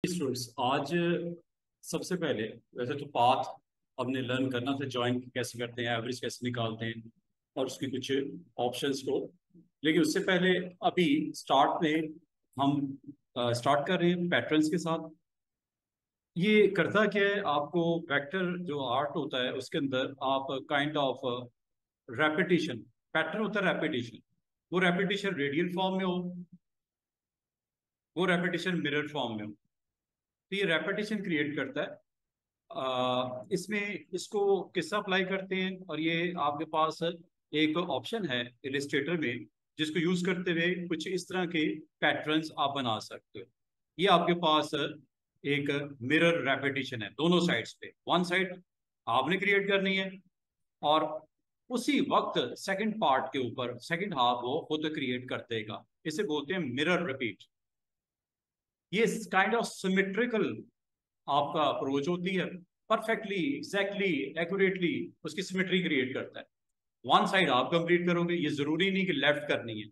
Students आज सबसे पहले वैसे तो पाथ हमने लर्न करना था, ज्वाइन कैसे करते हैं, एवरेज कैसे निकालते हैं और उसकी कुछ ऑप्शंस को। लेकिन उससे पहले अभी स्टार्ट में हम स्टार्ट कर रहे हैं पैटर्न्स के साथ। ये करता क्या है, आपको वेक्टर जो आर्ट होता है उसके अंदर आप काइंड ऑफ रेपिटेशन, पैटर्न होता है रेपिटेशन। वो रेपिटेशन रेडियल फॉर्म में हो, वो रेपिटेशन मिरर फॉर्म में हो, तो ये रेपिटेशन क्रिएट करता है। इसमें इसको किस अप्लाई करते हैं, और ये आपके पास एक ऑप्शन है इलिस्ट्रेटर में जिसको यूज करते हुए कुछ इस तरह के पैटर्न्स आप बना सकते हो। ये आपके पास एक मिरर रेपिटेशन है, दोनों साइड्स पे। वन साइड आपने क्रिएट करनी है और उसी वक्त सेकंड पार्ट के ऊपर सेकंड हाफ वो खुद क्रिएट कर देगा। इसे बोलते हैं मिरर रिपीट। ये काइंड ऑफ सिमेट्रिकल आपका अप्रोच होती है, परफेक्टली एग्जैक्टली एक्यूरेटली उसकी सिमेट्री क्रिएट करता है। वन साइड आप कंप्लीट करोगे, ये जरूरी नहीं कि लेफ्ट करनी है,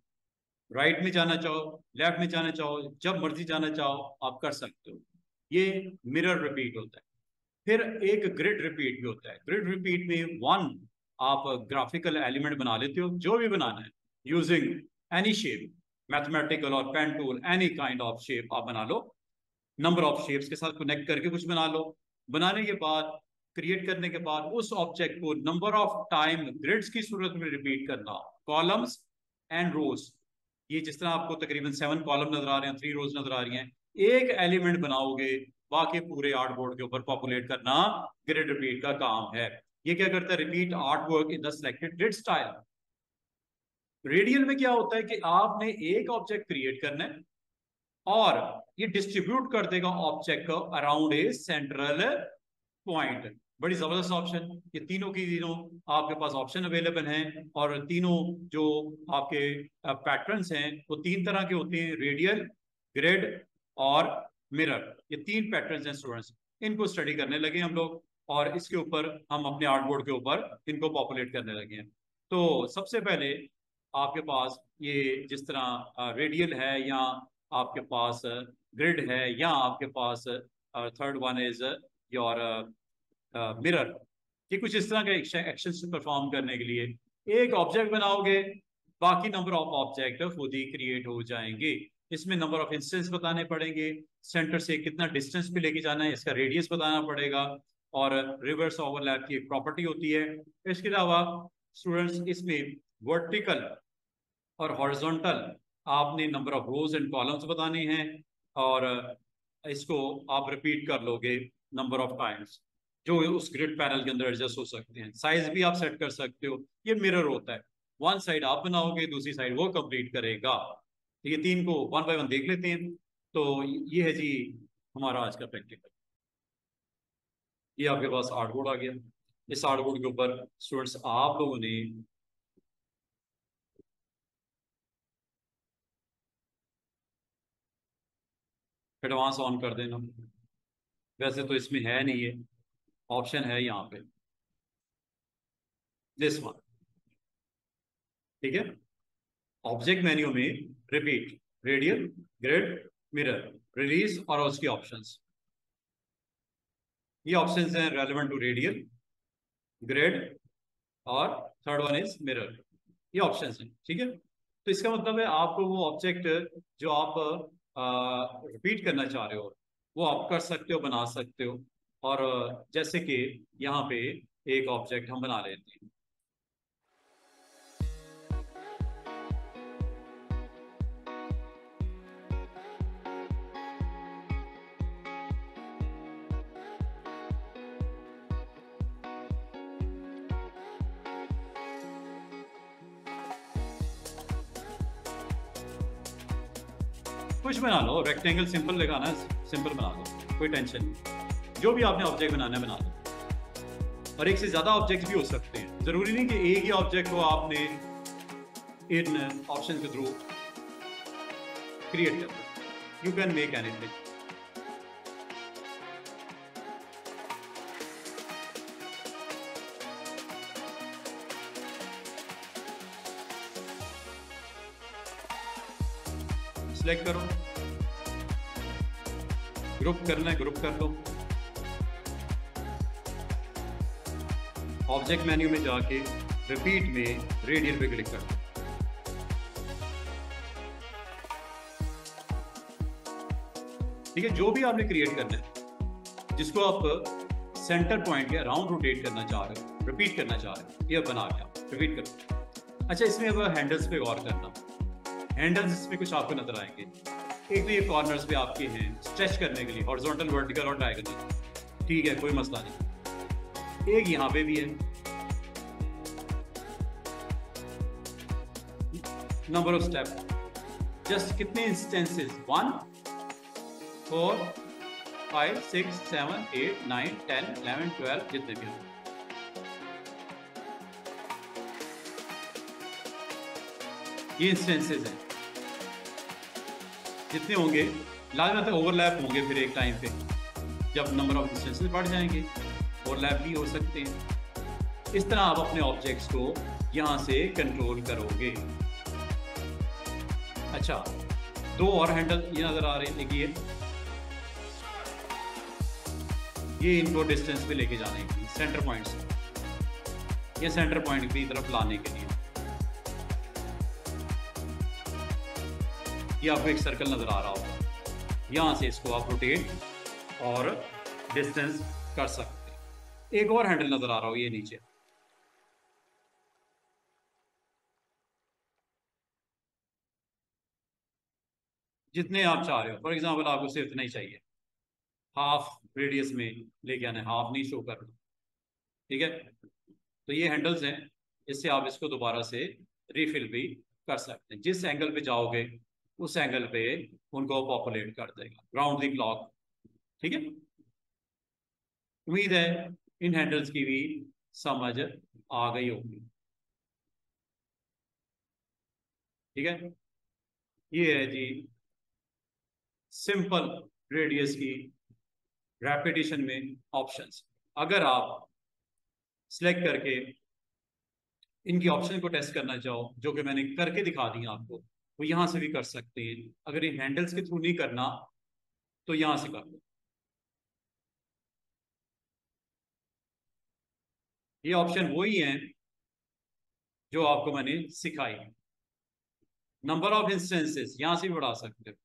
राइट में जाना चाहो, लेफ्ट में जाना चाहो, जब मर्जी जाना चाहो आप कर सकते हो। ये मिरर रिपीट होता है। फिर एक ग्रिड रिपीट भी होता है। ग्रिड रिपीट में वन आप ग्राफिकल एलिमेंट बना लेते हो, जो भी बनाना है, यूजिंग एनी शेप, मैथमेटिकल और pen tool, any kind of shape आप बना लो। नंबर ऑफ शेप्स के साथ कनेक्ट करके कुछ बना लो। बनाने के बाद, क्रिएट करने के बाद उस ऑब्जेक्ट को नंबर ऑफ टाइम ग्रिड्स की सूरत में रिपीट करना, कॉलम्स एंड रोज। ये जिस तरह आपको तकरीबन 7 कॉलम नजर आ रहे हैं, 3 रोज नजर आ रही हैं, एक एलिमेंट बनाओगे, बाकी पूरे आर्ट बोर्ड के ऊपर पॉपुलेट करना ग्रिड रिपीट का काम है। ये क्या करता है, repeat art work in the selected grid style. Radial में क्या होता है कि आपने एक ऑब्जेक्ट क्रिएट करना है और ये डिस्ट्रीब्यूट कर देगा ऑब्जेक्ट को अराउंड ए सेंट्रल पॉइंट। बड़ी जबरदस्त ऑप्शन। ये तीनों की तीनों आपके पास ऑप्शन अवेलेबल हैं, और तीनों जो आपके पैटर्न्स हैं वो तीन तरह के होते हैं, रेडियल, ग्रिड और मिरर। ये तीन पैटर्न्स हैं स्टूडेंट्स, इनको स्टडी करने लगे हम लोग, और इसके ऊपर हम अपने आर्ट बोर्ड के ऊपर इनको पॉपुलेट करने लगे हैं। तो सबसे पहले आपके पास ये जिस तरह रेडियल है, या आपके पास ग्रिड है, या आपके पास third one is your mirror. कि कुछ इस तरह के एक्शन परफॉर्म करने के लिए एक ऑब्जेक्ट बनाओगे, बाकी नंबर ऑफ ऑब्जेक्ट खुद ही क्रिएट हो जाएंगे। इसमें नंबर ऑफ इंस्टेंस बताने पड़ेंगे, सेंटर से कितना डिस्टेंस पे लेके जाना है इसका रेडियस बताना पड़ेगा, और रिवर्स ओवरलैप की एक प्रॉपर्टी होती है। इसके अलावा स्टूडेंट्स इसमें वर्टिकल और हॉरिजॉन्टल आपने number of rose and columns बताने हैं, और इसको आप रिपीट कर लोगे नंबर ऑफ टाइम्स, जो उस ग्रिड पैनल के अंदर एडजस्ट हो सकते हैं। साइज भी आप सेट कर सकते हो। ये मिरर होता है, वन साइड आप बनाओगे, दूसरी साइड वो कंप्लीट करेगा। तो ये तीन को वन बाय वन देख लेते हैं। तो ये है जी हमारा आज का प्रैक्टिकल। ये आपके पास आर्ट बोर्ड आ गया। इस आर्ट बोर्ड के ऊपर स्टूडेंट्स आप लोगों ने एडवांस ऑन कर देना। वैसे तो इसमें है नहीं, है ऑप्शन है यहाँ पे, दिस वन। ठीक है, ऑब्जेक्ट मेन्यू में repeat, radial, grid, mirror, release और उसके ऑप्शंस। ये ऑप्शंस हैं रेलेवेंट टू रेडियल, ग्रिड और थर्ड वन इज मिरर। ये ऑप्शंस हैं, ठीक है। तो इसका मतलब है आपको वो ऑब्जेक्ट जो आप रिपीट करना चाह रहे हो वो आप कर सकते हो, बना सकते हो। और जैसे कि यहाँ पे एक ऑब्जेक्ट हम बना लेते हैं। कुछ बना लो, रेक्टेंगल सिंपल लगाना है, सिंपल बना लो, कोई टेंशन नहीं। जो भी आपने ऑब्जेक्ट बनाना है बना लो, और एक से ज्यादा ऑब्जेक्ट भी हो सकते हैं। जरूरी नहीं कि एक ही ऑब्जेक्ट को आपने इन ऑप्शन के थ्रू क्रिएट करना। You can make anything. Select करो, ग्रुप करना है ग्रुप कर लो। ऑब्जेक्ट मेन्यू में जाके रिपीट में रेडियल पे क्लिक कर दो। ठीक है, जो भी आपने क्रिएट करना है, जिसको आप सेंटर पॉइंट के अराउंड रोटेट करना चाह रहे हो, रिपीट करना चाह रहे हो, ये बना गया, रिपीट करो। अच्छा, इसमें अब हैंडल्स पे गौर करना। हैंडल्स इसमें कुछ आपको नजर आएंगे। एक तो ये कॉर्नर्स पे आपके हैं स्ट्रेच करने के लिए, हॉरिजॉन्टल, वर्टिकल और डायगोनल। ठीक है, कोई मसला नहीं। एक यहाँ पे भी है, नंबर ऑफ स्टेप, जस्ट कितने इंस्टेंसेस, 1 4 5 6 7 8 9 10 11 12, जितने भी हैं। ये इंस्टेंसेस हैं, जितने होंगे लाजमत ओवरलैप होंगे फिर एक टाइम पे, जब नंबर ऑफ इंस्टेंसेस बढ़ जाएंगे ओवरलैप भी हो सकते हैं। इस तरह आप अपने ऑब्जेक्ट्स को यहां से कंट्रोल करोगे। अच्छा, दो और हैंडल ये नजर आ रहे हैं, देखिए ये इनको डिस्टेंस पे लेके जाने के लिए, सेंटर पॉइंट से ये सेंटर पॉइंट की तरफ लाने के लिए। ये आपको एक सर्कल नजर आ रहा होगा, यहां से इसको आप रोटेट और डिस्टेंस कर सकते हैं। एक और हैंडल नजर आ रहा हो, ये नीचे, जितने आप चाह रहे हो। फॉर एग्जाम्पल आपको सिर्फ इतना ही चाहिए, हाफ रेडियस में लेके आना है, हाफ नहीं शो करना। ठीक है, तो ये हैंडल्स हैं, इससे आप इसको दोबारा से रिफिल भी कर सकते हैं। जिस एंगल पे जाओगे उस एंगल पे उनको पॉपुलेट कर देगा, राउंड द क्लॉक। ठीक है, उम्मीद है इन हैंडल्स की भी समझ आ गई होगी। ठीक है, ये है जी सिंपल रेडियस की रेपिटेशन में ऑप्शंस। अगर आप सिलेक्ट करके इनकी ऑप्शन को टेस्ट करना चाहो, जो कि मैंने करके दिखा दी आपको, वो यहां से भी कर सकते हैं। अगर ये हैंडल्स के थ्रू नहीं करना तो यहां से कर लो। ये ऑप्शन वही हैं जो आपको मैंने सिखाई। नंबर ऑफ इंस्टेंसेस यहां से भी बढ़ा सकते हो,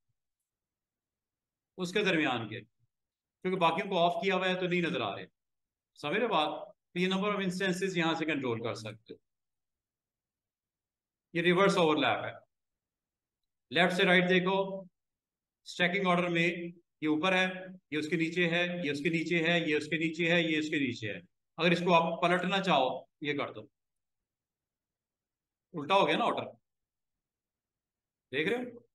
उसके दरमियान के, क्योंकि बाकियों को ऑफ किया हुआ है तो नहीं नजर आ रहे। समझ रहे बात? तो ये नंबर ऑफ इंस्टेंसेस यहां से कंट्रोल कर सकते हो। ये रिवर्स ओवरलैप है। लेफ्ट से राइट देखो, स्टैकिंग ऑर्डर में ये ऊपर है, ये उसके नीचे है, ये उसके नीचे है, ये उसके नीचे है, ये उसके नीचे है। अगर इसको आप पलटना चाहो, ये कर दो, उल्टा हो गया ना ऑर्डर। देख रहे हो,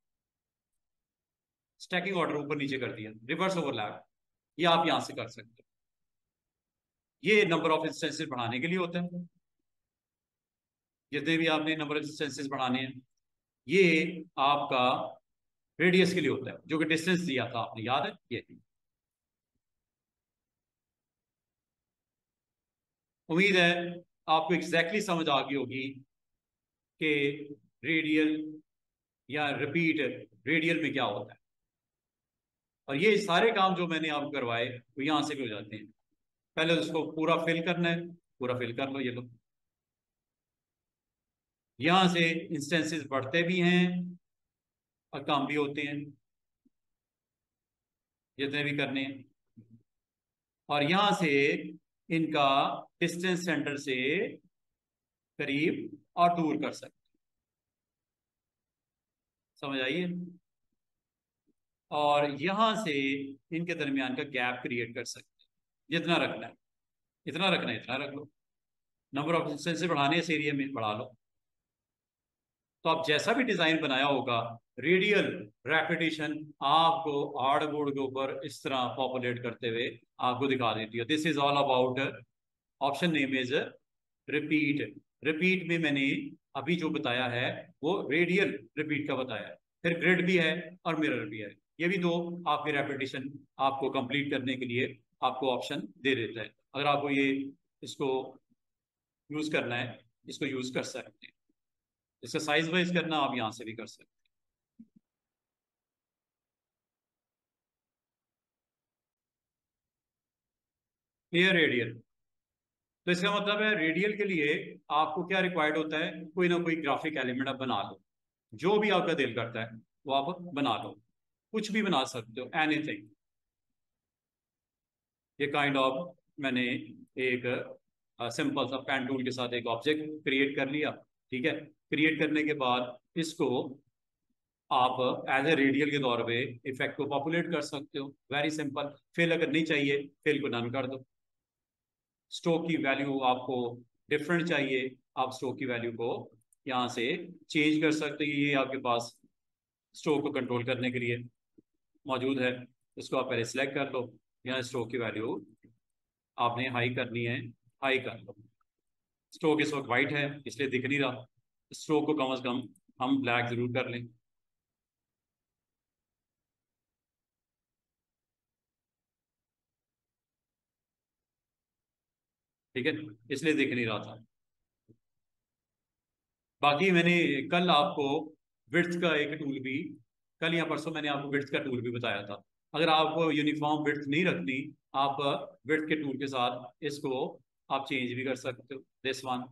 स्टैकिंग ऑर्डर ऊपर नीचे कर दिया, रिवर्स ओवरलैप। ये आप यहां से कर सकते हो। ये नंबर ऑफ इंस्टेंसेस बढ़ाने के लिए होता है, जितने भी आपने नंबर ऑफ इंस्टेंसेस बढ़ाने हैं। ये आपका रेडियस के लिए होता है, जो कि डिस्टेंस दिया था आपने, याद है ये। उम्मीद है आपको एग्जैक्टली समझ आ गई होगी कि रेडियल या रिपीट रेडियल में क्या होता है। और ये सारे काम जो मैंने आपको करवाए वो यहां से भी हो जाते हैं। पहले उसको पूरा फिल करना है, पूरा फिल कर लो, ये लो। यहां से इंस्टेंसेस बढ़ते भी हैं और कम भी होते हैं, जितने भी करने हैं। और यहां से इनका डिस्टेंस सेंटर से करीब और दूर कर सकते। समझ आइए? और यहां से इनके दरमियान का गैप क्रिएट कर सकते हैं। जितना रखना है इतना रखना है, इतना रख लो। नंबर ऑफ इंस्टेंसेस बढ़ाने इस एरिया में बढ़ा लो। तो आप जैसा भी डिजाइन बनाया होगा, रेडियल रेपिटेशन आपको हार्ड बोर्ड के ऊपर इस तरह पॉपुलेट करते हुए आपको दिखा देती है। This is all about, option name is repeat. Repeat में मैंने अभी जो बताया है वो रेडियल रिपीट का बताया है। फिर ग्रिड भी है और मिरर भी है। ये भी दो आपके रेपिटेशन आपको कंप्लीट करने के लिए आपको ऑप्शन दे देता है। अगर आपको ये इसको यूज करना है, इसको यूज कर सकते हैं। इसका साइज वाइज करना आप यहाँ से भी कर सकते हैं। एयर रेडियल, तो इसका मतलब है रेडियल के लिए आपको क्या रिक्वायर्ड होता है, कोई ना कोई ग्राफिक एलिमेंट आप बना लो, जो भी आपका दिल करता है वो आप बना लो, कुछ भी बना सकते हो, एनीथिंग। ये काइंड ऑफ मैंने एक सिंपल सा पेन टूल के साथ एक ऑब्जेक्ट क्रिएट कर लिया। ठीक है, क्रिएट करने के बाद इसको आप एज ए रेडियल के तौर पे इफेक्ट को पॉपुलेट कर सकते हो, वेरी सिंपल। फिल अगर नहीं चाहिए, फिल को डन कर दो। स्ट्रोक की वैल्यू आपको डिफरेंट चाहिए, आप स्ट्रोक की वैल्यू को यहाँ से चेंज कर सकते हो, ये आपके पास स्ट्रोक को कंट्रोल करने के लिए मौजूद है। इसको आप पहले सिलेक्ट कर लो, यहाँ स्ट्रोक की वैल्यू आपने हाई करनी है, हाई कर लो। स्ट्रोक इस वक्त वाइट है इसलिए दिख नहीं रहा, स्ट्रोक को कम से कम हम ब्लैक जरूर कर लें। ठीक है, इसलिए दिख नहीं रहा था। बाकी मैंने कल आपको विड्थ का एक टूल भी, कल या परसों मैंने आपको विड्थ का टूल भी बताया था। अगर आपको यूनिफॉर्म विड्थ नहीं रखनी, आप विड्थ के टूल के साथ इसको आप चेंज भी कर सकते हो, दिस वन।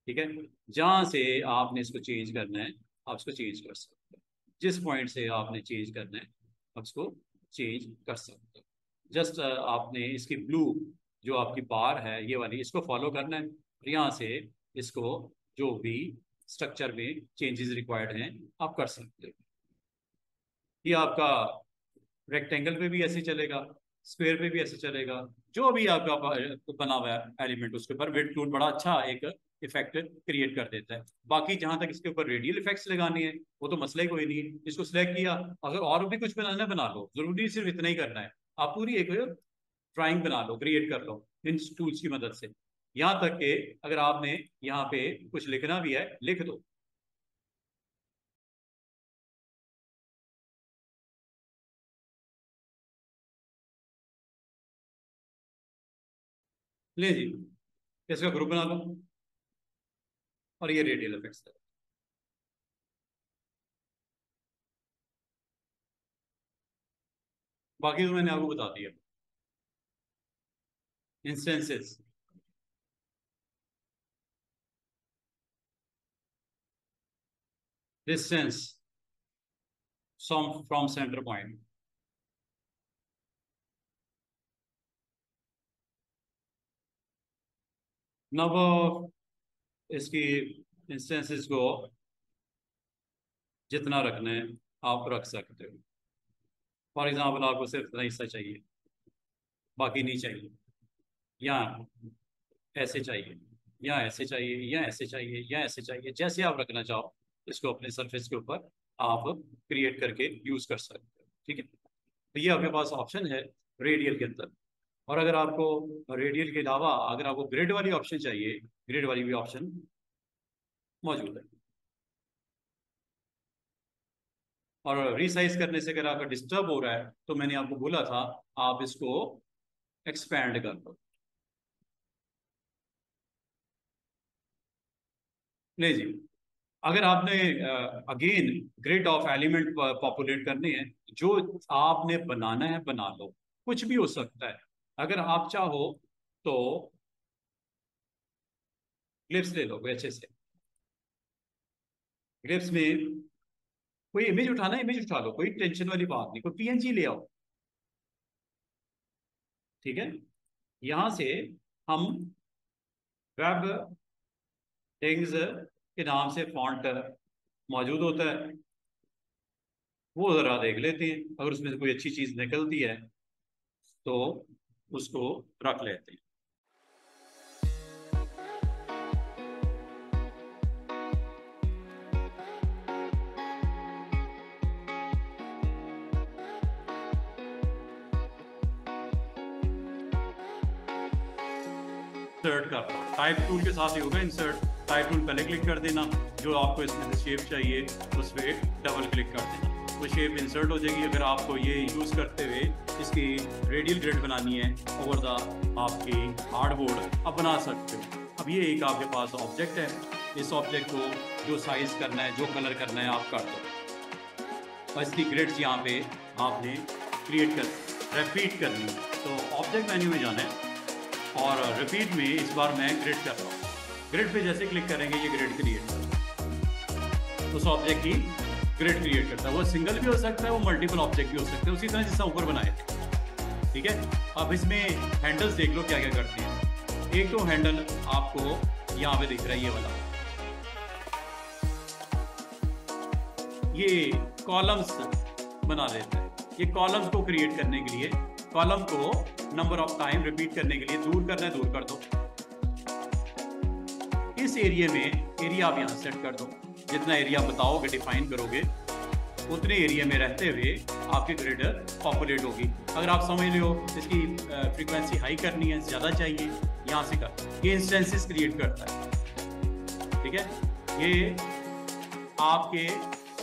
ठीक है, जहां से आपने इसको चेंज करना है आप इसको चेंज कर सकते हो, जिस पॉइंट से आपने चेंज करना है आप इसको चेंज कर सकते हो। जस्ट आपने इसकी ब्लू जो आपकी बार है ये वाली, इसको फॉलो करना है, और यहाँ से इसको जो भी स्ट्रक्चर में चेंजेस रिक्वायर्ड हैं आप कर सकते हो। ये आपका रेक्टेंगल पे भी ऐसे चलेगा, स्क्वायर पे भी ऐसे चलेगा, जो भी आपका बना हुआ है एलिमेंट उसके ऊपर वेट फ्लूइड बड़ा अच्छा एक इफेक्ट क्रिएट कर देता है। बाकी जहां तक इसके ऊपर रेडियल इफेक्ट्स लगाने हैं वो तो मसला ही कोई नहीं है, इसको सिलेक्ट किया, अगर और भी कुछ बनाना है बना लो, जरूरी सिर्फ इतना ही करना है। आप पूरी एक ड्राइंग बना लो, क्रिएट कर लो इन टूल्स की मदद से। यहाँ तक कि अगर आपने यहाँ पे कुछ लिखना भी है लिख दो। ले जी, इसका ग्रुप बना लो और ये रेडियल इफेक्ट्स है। बाकी तो मैंने आपको बता दिया। Instances, distance from centre point, number of इसकी इंस्टेंसेस को जितना रखना है आप रख सकते हो। फॉर एग्जाम्पल आपको सिर्फ इतना हिस्सा चाहिए, बाकी नहीं चाहिए, या ऐसे चाहिए, या ऐसे चाहिए, या ऐसे चाहिए, या ऐसे चाहिए, जैसे आप रखना चाहो इसको अपने सरफेस के ऊपर आप क्रिएट करके यूज कर सकते हो। ठीक है, तो ये आपके पास ऑप्शन है रेडियल के अंदर। और अगर आपको रेडियल के अलावा अगर आपको ग्रिड वाली ऑप्शन चाहिए, ग्रिड वाली भी ऑप्शन मौजूद है। और रिसाइज करने से अगर आपका डिस्टर्ब हो रहा है तो मैंने आपको बोला था आप इसको एक्सपैंड कर दो। ले जी, अगर आपने again grid of element populate करने हैं, जो आपने बनाना है बना लो, कुछ भी हो सकता है। अगर आप चाहो तो ग्लिप्स ले लो कोई अच्छे से, ग्लिप्स में कोई इमेज उठाना है इमेज उठा लो, कोई टेंशन वाली बात नहीं, कोई पीएनजी ले आओ। ठीक है, यहां से हम वेब थिंग्स के नाम से फॉन्ट मौजूद होता है, वो जरा देख लेते हैं, अगर उसमें से कोई अच्छी चीज निकलती है तो उसको रख लेते हैं। इंसर्ट कर लो, टाइप टूल के साथ ही होगा इंसर्ट। टाइप टूल पहले क्लिक कर देना, जो आपको इसमें से शेप चाहिए उस पर डबल क्लिक कर देना, वो शेप इंसर्ट हो जाएगी। अगर आपको ये यूज़ करते हुए इसकी रेडियल ग्रिड बनानी है ओवर द आपकी हार्डबोर्ड, आप बना सकते हो। अब ये एक आपके पास ऑब्जेक्ट है, इस ऑब्जेक्ट को जो साइज करना है, जो कलर करना है आप कर दो, और इसकी ग्रिड्स यहाँ पे आपने क्रिएट कर रिपीट करनी है। तो ऑब्जेक्ट मेन्यू में जाना है, और रिपीट में इस बार मैं ग्रिड कर रहा हूँ। ग्रिड पे जैसे क्लिक करेंगे ये ग्रिड क्रिएट करता है, उस ऑब्जेक्ट की ग्रिड क्रिएट करता है। वो सिंगल भी हो सकता है, वो मल्टीपल ऑब्जेक्ट भी हो सकते हैं, उसी तरह जिससे ऊपर बनाए थे। ठीक है, अब इसमें हैंडल्स देख लो क्या क्या करते हैं। एक तो हैंडल आपको यहाँ पे दिख रहा है, ये वाला, ये कॉलम्स बना देता है। ये कॉलम्स को क्रिएट करने के लिए, कॉलम को नंबर ऑफ टाइम रिपीट करने के लिए दूर करना है, दूर कर दो। इस एरिया में एरिया आप यहाँ सेट कर दो, जितना एरिया बताओगे, डिफाइन करोगे, उतने एरिया में रहते हुए आपकी ग्रिड पॉपुलेट होगी। अगर आप समझ लो इसकी फ्रीक्वेंसी हाई करनी है, ज़्यादा चाहिए, यहाँ से कर, ये इंस्टेंसेस क्रिएट करता है। ठीक है, ये आपके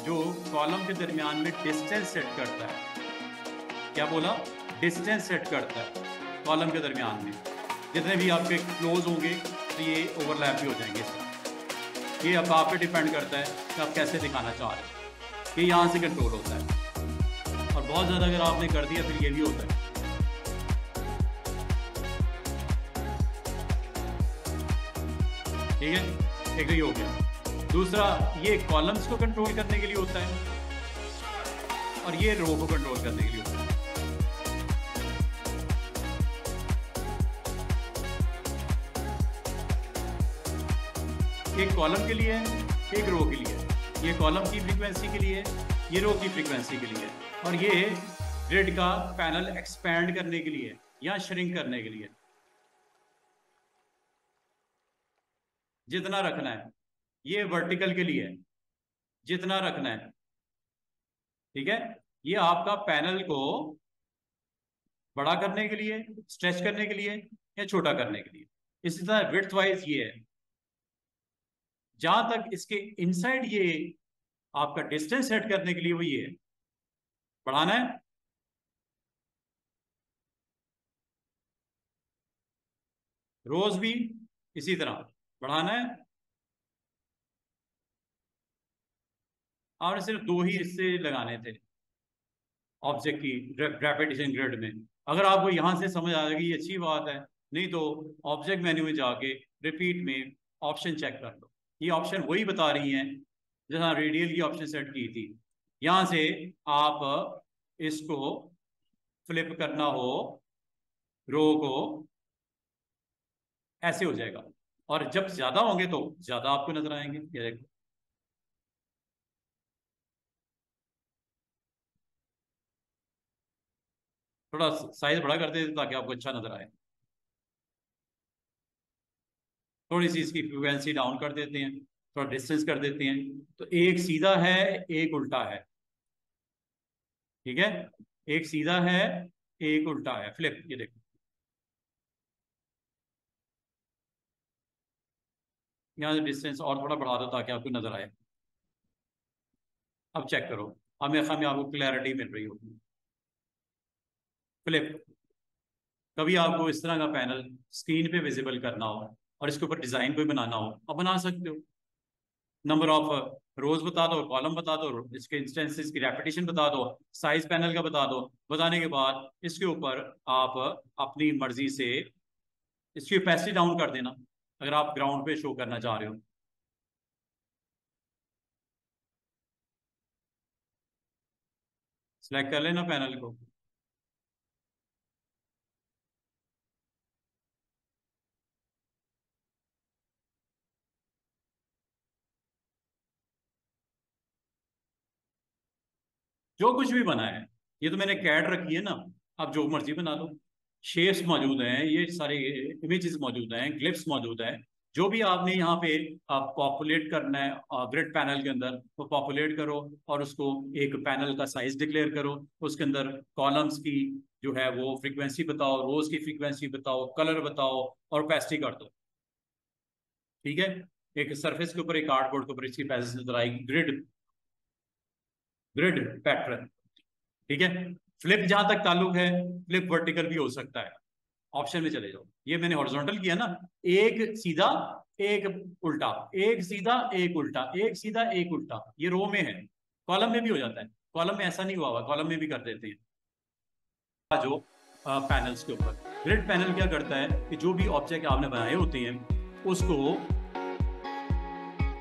जो कॉलम के दरमियान में डिस्टेंस सेट करता है। क्या बोला? डिस्टेंस सेट करता है कॉलम के दरमियान में। जितने भी आपके क्लोज होंगे तो ये ओवरलैप भी हो जाएंगे इसमें। ये अब आप पे डिपेंड करता है कि आप कैसे दिखाना चाह रहे हैं। ये यहाँ से कंट्रोल होता है, और बहुत ज़्यादा अगर आपने कर दिया फिर ये भी होता है। ठीक है, एक तो ये हो गया। दूसरा, ये कॉलम्स को कंट्रोल करने के लिए होता है, और ये रो को कंट्रोल करने के लिए होता है। एक कॉलम के लिए है, एक रो के लिए। ये कॉलम की फ्रीक्वेंसी के लिए, ये रो की फ्रीक्वेंसी के लिए, और ये ग्रिड का पैनल एक्सपैंड करने के लिए या श्रिंक करने के लिए, जितना रखना है। ये वर्टिकल के लिए जितना रखना है। ठीक है, ये आपका पैनल को बड़ा करने के लिए, स्ट्रेच करने के लिए, या छोटा करने के लिए। इसी तरह विड्थ वाइज ये है, जहां तक इसके इनसाइड ये आपका डिस्टेंस सेट करने के लिए वो ये है, बढ़ाना है। रोज भी इसी तरह बढ़ाना है। और सिर्फ दो ही हिस्से लगाने थे ऑब्जेक्ट की रेपिटेशन ग्रिड में। अगर आपको यहां से समझ आ जाएगी, ये अच्छी बात है, नहीं तो ऑब्जेक्ट मेन्यू में जाके रिपीट में ऑप्शन चेक कर लो। ये ऑप्शन वही बता रही हैं जहां रेडियल की ऑप्शन सेट की थी। यहां से आप इसको फ्लिप करना हो, रो को, ऐसे हो जाएगा। और जब ज्यादा होंगे तो ज्यादा आपको नजर आएंगे। ये देखो, थोड़ा साइज बड़ा कर देते ताकि आपको अच्छा नजर आए। थोड़ी सी इसकी फ्रीक्वेंसी डाउन कर देते हैं, थोड़ा डिस्टेंस कर देते हैं। तो एक सीधा है, एक उल्टा है। ठीक है, एक सीधा है, एक उल्टा है, फ्लिप। ये देखो, यहाँ से डिस्टेंस और थोड़ा बढ़ा दो ताकि आपको नजर आए। अब चेक करो, हमें आपको क्लैरिटी मिल रही होगी। फ्लिप। कभी आपको इस तरह का पैनल स्क्रीन पे विजिबल करना हो और इसके ऊपर डिजाइन कोई बनाना हो, आप बना सकते हो। नंबर ऑफ रोज बता दो, कॉलम बता दो, इसके इंस्टेंसेस की रेपिटेशन बता दो, साइज पैनल का बता दो। बताने के बाद इसके ऊपर आप अपनी मर्जी से इसकी ओपेसिटी डाउन कर देना अगर आप ग्राउंड पे शो करना चाह रहे हो। सिलेक्ट कर लेना पैनल को। जो कुछ भी बना है, ये तो मैंने कैड रखी है ना, आप जो मर्जी बना लो। शेप्स मौजूद हैं, ये सारे इमेजेस मौजूद हैं, ग्लिप्स मौजूद हैं। जो भी आपने यहाँ पे पॉपुलेट करना है ग्रिड पैनल के अंदर, वो पॉपुलेट करो और उसको एक पैनल का साइज डिक्लेयर करो। उसके अंदर कॉलम्स की जो है वो फ्रीक्वेंसी बताओ, रोज की फ्रीक्वेंसी बताओ, कलर बताओ, और ओपेसिटी कर दो। ठीक है, एक सरफेस के ऊपर, एक कार्डबोर्ड के ऊपर इसकी पैसेज नजर आएगी, ग्रिड ग्रिड पैटर्न। ठीक है, फ्लिप जहां तक ताल्लुक है, फ्लिप वर्टिकल भी हो सकता है। ऑप्शन में चले जाओ। ये मैंने हॉरिजॉन्टल किया ना, एक सीधा, एक उल्टा, एक सीधा, एक उल्टा, एक सीधा, एक उल्टा। ये रो में है, कॉलम में भी हो जाता है। कॉलम में ऐसा नहीं हुआ हुआ, कॉलम में भी कर देते हैं जो पैनल्स के ऊपर। ग्रिड पैनल क्या करता है कि जो भी ऑब्जेक्ट आपने बनाए होते हैं उसको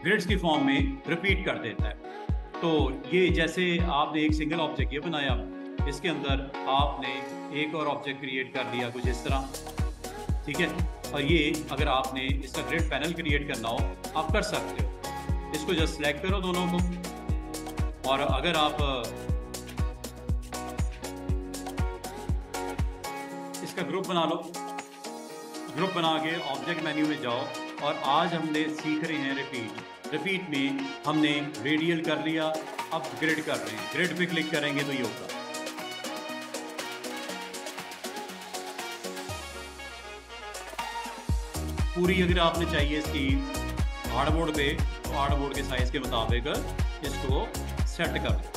ग्रिड्स की फॉर्म में रिपीट कर देता है। तो ये जैसे आपने एक सिंगल ऑब्जेक्ट ये बनाया, इसके अंदर आपने एक और ऑब्जेक्ट क्रिएट कर दिया कुछ इस तरह, ठीक है। और ये अगर आपने इसका ग्रिड पैनल क्रिएट करना हो आप कर सकते हो। इसको जस्ट सेलेक्ट करो दोनों को, और अगर आप इसका ग्रुप बना लो, ग्रुप बना के ऑब्जेक्ट मेन्यू में जाओ, और आज हमने सीख रहे हैं रिपीट। रिपीट में हमने रेडियल कर लिया, अब ग्रिड कर रहे हैं। ग्रिड पे क्लिक करेंगे तो ये होगा। पूरी अगर आपने चाहिए इसकी हार्डबोर्ड पे, तो हार्डबोर्ड के साइज के मुताबिक इसको सेट कर दो।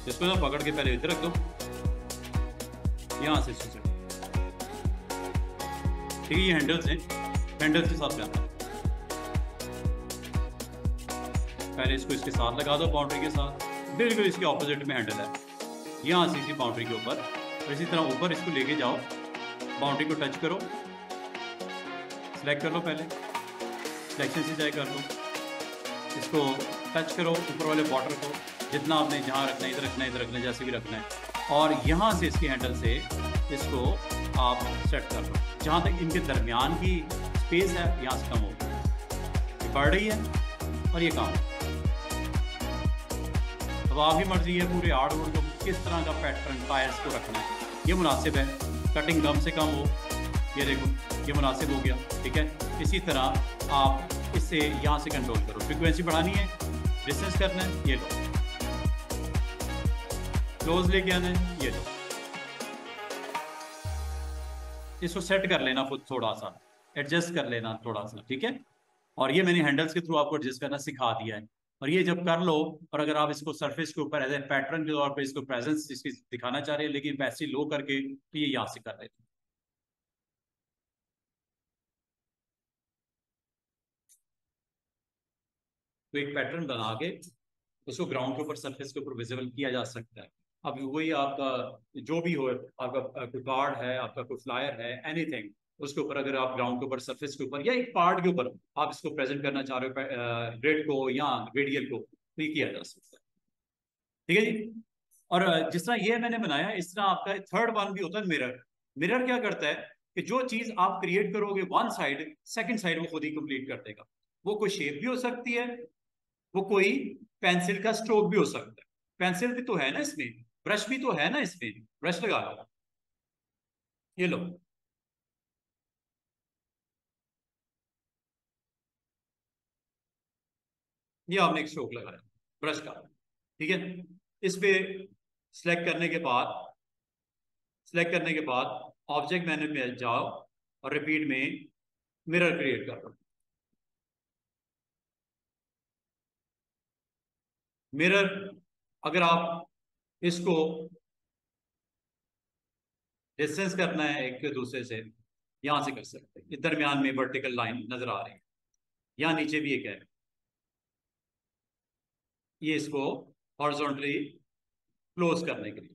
इसको ना पकड़ के पहले इधर रख दो, यहां से इसको, ठीक है। ये हैंडल्स हैं, हैंडल्स के साथ जाना है। पहले इसको इसके साथ लगा दो, बाउंड्री के साथ, बिल्कुल इसके ऑपोजिट में हैंडल है, यहां से इसी बाउंड्री के ऊपर, और इसी तरह ऊपर इसको लेके जाओ, बाउंड्री को टच करो, सिलेक्ट कर लो, पहले सिलेक्शन से जाए कर लो, इसको टच करो ऊपर वाले बॉर्डर को, जितना आपने जहाँ रखना है, इधर रखना है, इधर रखना है, जैसे भी रखना है, और यहाँ से इसकी हैंडल से इसको आप सेट कर लो। जहाँ तक इनके दरमियान की स्पेस है यहाँ से कम होगी, ये बढ़ रही है और ये कम। अब आपकी मर्जी है पूरे हार्डवुड को किस तरह का पैटर्न टायर्स को रखना है, ये मुनासिब है। कटिंग कम से कम हो, ये देखो ये मुनासिब हो गया, ठीक है। इसी तरह आप इससे यहाँ से कंट्रोल करो, फ्रीक्वेंसी बढ़ानी है, डिस्टेंस करना है, ये लो, क्लोज लेके आना है, ये लो। इसको सेट कर लेना खुद, थोड़ा सा एडजस्ट कर लेना थोड़ा सा, ठीक है। और ये मैंने हैंडल्स के थ्रू आपको एडजस्ट करना सिखा दिया है। और ये जब कर लो, और अगर आप इसको सरफेस के ऊपर एज ए पैटर्न के तौर पर इसको प्रेजेंस इसकी दिखाना चाह रहे हैं, लेकिन वैसे लो करके, तो ये यहाँ से कर लेते हैं। तो एक पैटर्न बना के उसको ग्राउंड के ऊपर, सरफेस के ऊपर विजिबल किया जा सकता है। अब वही आपका जो भी हो, आपका कोई कार्ड है, आपका कोई फ्लायर है, एनीथिंग, उसके ऊपर अगर आप ग्राउंड के ऊपर, सरफेस के ऊपर, या एक पार्ट के ऊपर आप इसको प्रेजेंट करना चाह रहे हो, ग्रिड को या रेडियल को, तो ये किया जा सकता है, ठीक है जी। और जिस तरह ये मैंने बनाया, इस तरह आपका थर्ड वन भी होता है मिरर। मिरर क्या करता है कि जो चीज आप क्रिएट करोगे वन साइड, सेकंड साइड वो खुद ही कंप्लीट कर देगा। वो कोई शेप भी हो सकती है, वो कोई पेंसिल का स्ट्रोक भी हो सकता है। पेंसिल भी तो है ना इसमें, ब्रश भी तो है ना इसमें, ब्रश लगा लो, ये लो, ये आपने एक स्ट्रोक लगाया ब्रश का, ठीक है। इस पे सिलेक्ट करने के बाद ऑब्जेक्ट मेन्यू में जाओ, और रिपीट में मिरर क्रिएट कर लो। मिरर अगर आप इसको डिस्टेंस करना है एक दूसरे से, यहां से कर सकते हैं। दरमियान में वर्टिकल लाइन नजर आ रही है, यहाँ नीचे भी एक है, ये इसको हॉरिजॉन्टली क्लोज करने के लिए,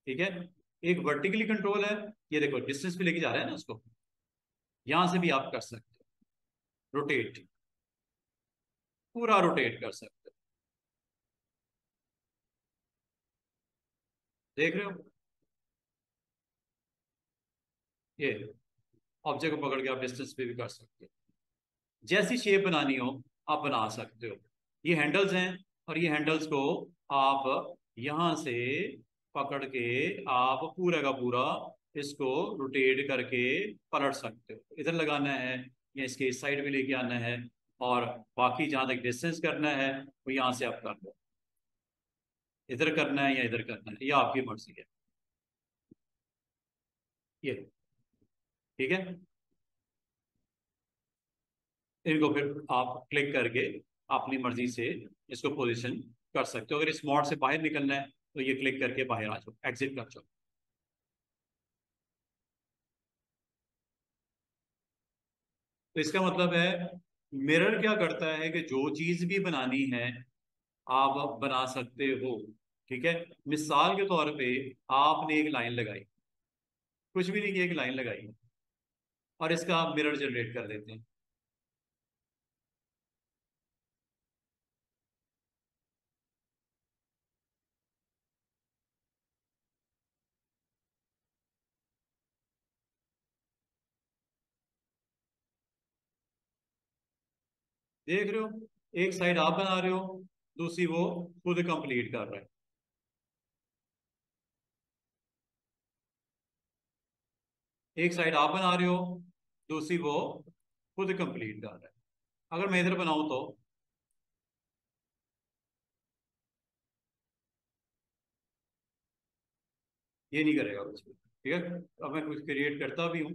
ठीक है। एक वर्टिकली कंट्रोल है, ये देखो डिस्टेंस पे लेके जा रहे हैं ना उसको, यहां से भी आप कर सकते हो रोटेट, पूरा रोटेट कर सकते हो, देख रहे हो। ये ऑब्जेक्ट को पकड़ के आप डिस्टेंस पे भी कर सकते हो, जैसी शेप बनानी हो आप बना सकते हो। ये हैंडल्स हैं, और ये हैंडल्स को आप यहां से पकड़ के आप पूरा का पूरा इसको रोटेट करके पलट सकते हो। इधर लगाना है या इसके इस साइड भी लेके आना है, और बाकी जहां तक डिस्टेंस करना है वो यहाँ से आप कर लो, इधर करना है या इधर करना है, ये आपकी मर्जी है, ये ठीक है। इनको फिर आप क्लिक करके अपनी मर्जी से इसको पोजीशन कर सकते हो। अगर इस मोड से बाहर निकलना है तो ये क्लिक करके बाहर आ जाओ, एग्जिट कर जाओ। तो इसका मतलब है मिरर क्या करता है कि जो चीज भी बनानी है आप बना सकते हो। ठीक है, मिसाल के तौर पे आपने एक लाइन लगाई, कुछ भी नहीं किया, एक लाइन लगाई और इसका आप मिरर जनरेट कर देते हैं। देख रहे हो, एक साइड आप बना रहे हो, दूसरी वो खुद कंप्लीट कर रहा है। एक साइड आप बना रहे हो, दूसरी वो खुद कंप्लीट कर रहा है। अगर मैं इधर बनाऊं तो ये नहीं करेगा कुछ भी। ठीक है, अब मैं कुछ क्रिएट करता भी हूँ,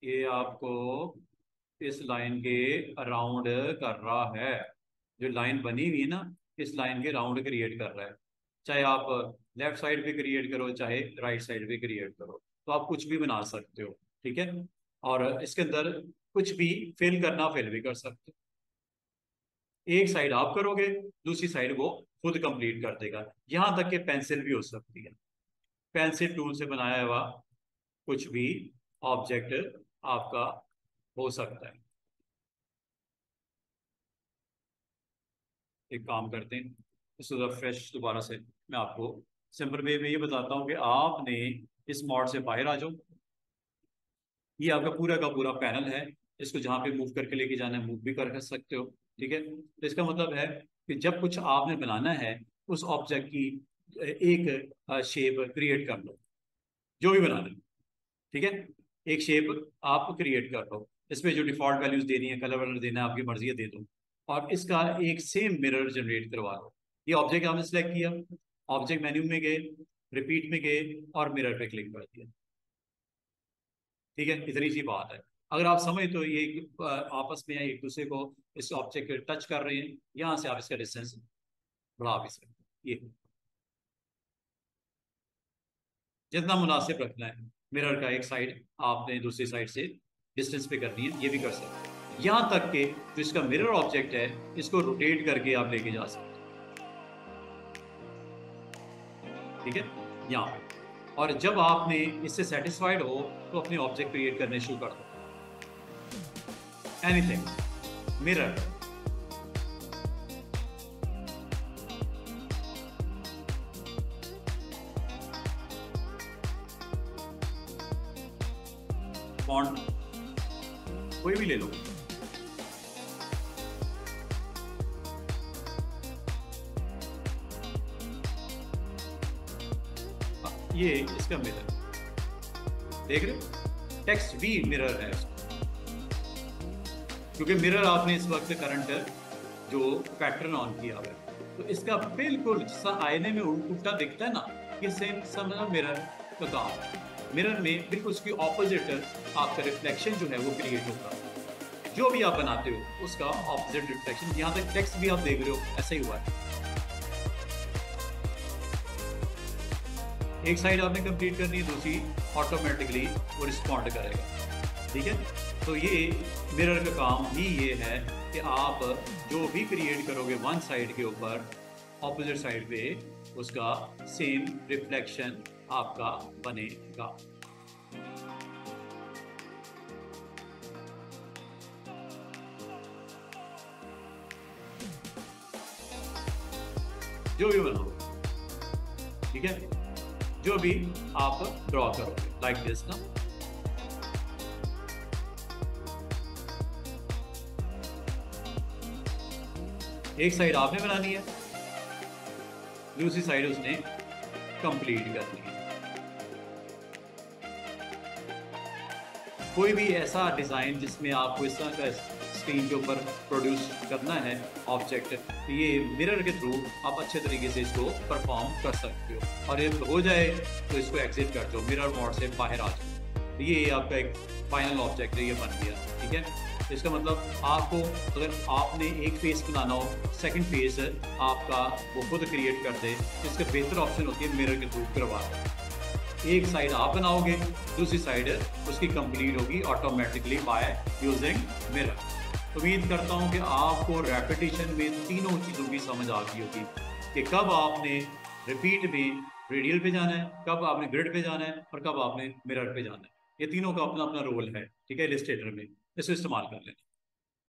ये आपको इस लाइन के अराउंड कर रहा है। जो लाइन बनी हुई है ना, इस लाइन के राउंड क्रिएट कर रहा है। चाहे आप लेफ्ट साइड पे क्रिएट करो, चाहे राइट साइड पे क्रिएट करो, तो आप कुछ भी बना सकते हो। ठीक है, और इसके अंदर कुछ भी फिल करना, फिल भी कर सकते हो। एक साइड आप करोगे, दूसरी साइड वो खुद कंप्लीट कर देगा। यहां तक कि पेंसिल भी हो सकती है, पेंसिल टूल से बनाया हुआ कुछ भी ऑब्जेक्ट आपका हो सकता है। एक काम करते हैं, इसको फ्रेश दोबारा से मैं आपको सिंपल वे में ये बताता हूँ कि आपने इस मॉड से बाहर आ जाओ। ये आपका पूरा का पूरा पैनल है, इसको जहाँ पे मूव करके लेके जाना है मूव भी कर सकते हो। ठीक है, तो इसका मतलब है कि जब कुछ आपने बनाना है, उस ऑब्जेक्ट की एक शेप क्रिएट कर लो, जो भी बनाना है। ठीक है, एक शेप आप क्रिएट कर लो, इसमें जो डिफॉल्ट वैल्यूज देनी है, कलर वलर देना है, आपकी मर्जी है दे दो, और इसका एक सेम मिरर जनरेट करवा लो। ये ऑब्जेक्ट आपने सेलेक्ट किया, ऑब्जेक्ट मेन्यू में गए, रिपीट में गए और मिरर पे क्लिक कर दिया। ठीक है, इतनी सी बात है। अगर आप समझ तो ये आपस में एक दूसरे को इस ऑब्जेक्ट के टच कर रहे हैं, यहां से आप इसका डिस्टेंस बढ़ा भी सकते हैं। ये जितना मुनासिब रखना है, मिरर का एक साइड आपने दूसरी साइड से डिस्टेंस पे करनी है, ये भी कर सकते हैं। यहां तक कि जो इसका मिरर ऑब्जेक्ट है, इसको रोटेट करके आप लेके जा सकते हैं। ठीक है, यहाँ पे। और जब आपने इससे सेटिस्फाइड हो तो अपने ऑब्जेक्ट क्रिएट करने शुरू कर दो। एनीथिंग मिरर, फॉन्ट कोई भी ले लो। ये इसका मिरर, देख रहे हो, टेक्स्ट भी मिरर है उसका। क्योंकि मिरर आपने इस वक्त करंट जो पैटर्न ऑन किया हुआ है, तो इसका बिल्कुल जैसा आईने में उल्टा दिखता है ना, ये सेम समझना मिरर का काम है। मिरर में बिल्कुल उसकी ऑपोजिट आपका रिफ्लेक्शन जो है वो क्रिएट होता है। जो भी आप बनाते हो उसका ऑपोजिट रिफ्लेक्शन, यहाँ तक टेक्स्ट भी आप देख रहे हो ऐसा ही हुआ है। एक साइड आपने कंप्लीट करनी है, दूसरी ऑटोमेटिकली वो रिस्पॉन्ड करेगा। ठीक है, तो ये मिरर का काम ही ये है कि आप जो भी क्रिएट करोगे वन साइड के ऊपर, ऑपोजिट साइड पे उसका सेम रिफ्लेक्शन आपका बनेगा। जो भी बनाओ, ठीक है, जो भी आप ड्रॉ करोगे लाइक दिस ना। एक साइड आपने बनानी है, दूसरी साइड उसने कंप्लीट करनी है। कोई भी ऐसा डिजाइन जिसमें आपको इस तरह का स्क्रीन के ऊपर प्रोड्यूस करना है ऑब्जेक्ट, तो ये मिरर के थ्रू आप अच्छे तरीके से इसको परफॉर्म कर सकते हो। और ये हो जाए तो इसको एग्जिट कर दो, मिरर मोड से बाहर आ जाओ। ये आपका एक फाइनल ऑब्जेक्ट है, ये बन गया। ठीक है, इसका मतलब आपको अगर आपने एक फेस बनाना हो, सेकंड फेस आपका वो खुद क्रिएट कर दे, इसका बेहतर ऑप्शन होती है मिरर के थ्रू करवा दो। एक साइड आप बनाओगे, दूसरी साइड उसकी कंप्लीट होगी ऑटोमेटिकली बाय यूजिंग मिरर। उम्मीद करता हूँ कि आपको रेपिटेशन में तीनों चीज़ों की समझ आ गई होगी कि कब आपने रिपीट में रेडियल पे जाना है, कब आपने ग्रिड पे जाना है, और कब आपने मिरर पे जाना है। ये तीनों का अपना अपना रोल है, ठीक है, इलस्ट्रेटर में। इसको इस्तेमाल कर लें।